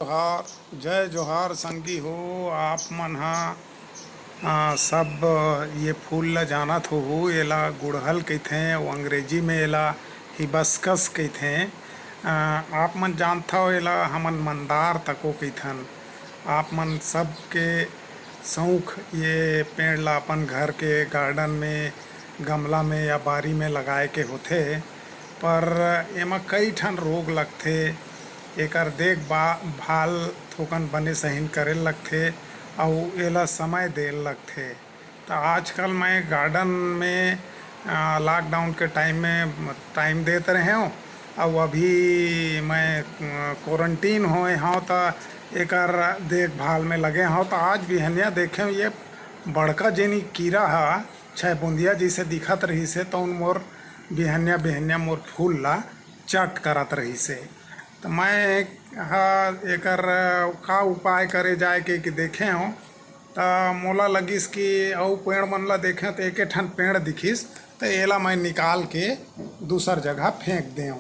जोहार जय जोहार संगी हो। आप मन सब ये फूल ला जानत हो। एला गुड़हल कहथे अउ अंग्रेजी में एला हिबिस्कस कहथे। आप मन जानत हो एला हमन मंदार तको कइथन। आप मन सब के शौक ये पेड़ ला अपन घर के गार्डन में, गमला में या बारी में लगाए के होथे। पर एमा कई ठन रोग लगथे। एकर देखभाल थोकन बने सहीन करे लगथे अउ एला समय दे लगथे। तो आजकल मैं गार्डन में लॉकडाउन के टाइम में टाइम देते रहे हूँ। और अभी मैं क्वारंटीन होए हूँ तो एकर देखभाल में लगे हूँ। तो आज बिहनिया देखे ये बड़का जेनी कीड़ा है छह बूंदिया जैसे दिखत रही से, तो मोर बिहनिया बिहनिया मोर फूल ला चट करत रही से। तो मैं एकर का उपाय करे जाए के देखे हूँ। तो मोला लगिस कि अउ पेड़ मन ला देखें तो एक ठन पेड़ दिखिस, तो एला मैं निकाल के दूसर जगह फेंक देऊँ।